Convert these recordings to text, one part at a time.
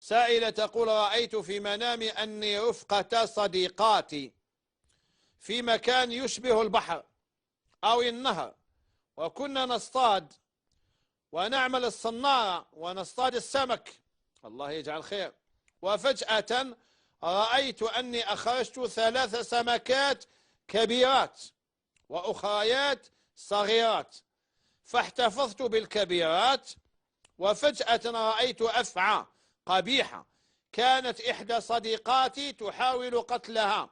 سائلة تقول: رأيت في منامي أني رفقة صديقاتي في مكان يشبه البحر أو النهر، وكنا نصطاد ونعمل الصنارة ونصطاد السمك، الله يجعل خير. وفجأة رأيت أني أخرجت 3 سمكات كبيرات وأخريات صغيرات، فاحتفظت بالكبيرات. وفجأة رأيت أفعى قبيحة، كانت إحدى صديقاتي تحاول قتلها،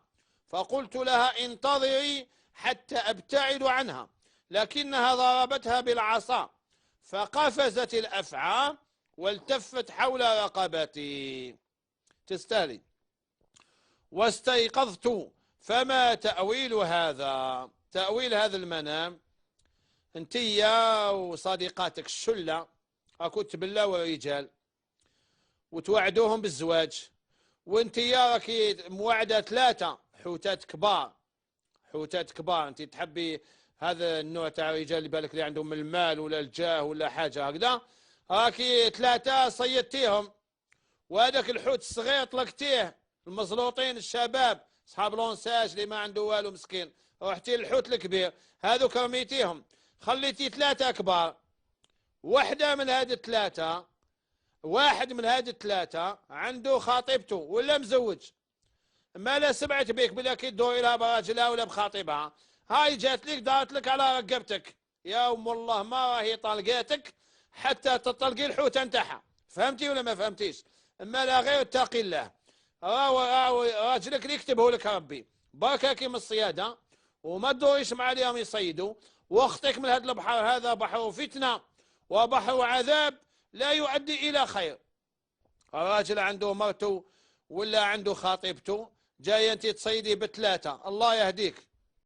فقلت لها: انتظري حتى أبتعد عنها، لكنها ضربتها بالعصا فقفزت الأفعى والتفت حول رقبتي. تستاهلي. واستيقظت. فما تأويل هذا؟ تأويل هذا المنام: انت يا وصديقاتك الشلة راكو تبلاو الرجال وتوعدوهم بالزواج، وانت يا راكي موعدة 3 حوتات كبار. حوتات كبار، انت تحبي هذا النوع تاع الرجال اللي بالك اللي عندهم المال ولا الجاه ولا حاجة هكذا، راكي 3 صيدتيهم، وهذاك الحوت الصغير طلقتيه. المزلوطين الشباب اصحاب لونساج اللي ما عنده والو مسكين، رحتي للحوت الكبير، هذوك رميتيهم، خليتي 3 كبار. واحد من هذه الثلاثة عنده خاطبته ولا مزوج، ما لا سمعت بك بلا كي تدوري لها براجلها ولا بخاطبها، هاي جات لك دارت لك على رقبتك، يا ام الله ما راهي طلقاتك حتى تطلقي الحوت نتاعها. فهمتي ولا ما فهمتيش؟ اما لا غير اتقي الله، راجلك اللي يكتبه لك ربي، بركاكي من الصياده وما تدوريش مع اليوم يصيدوا، واختك من هذا البحر، هذا بحر فتنه وبحر عذاب لا يؤدي الى خير. الراجل عنده مرته ولا عنده خطيبته، جاي انت تصيدي ب3، الله يهديك.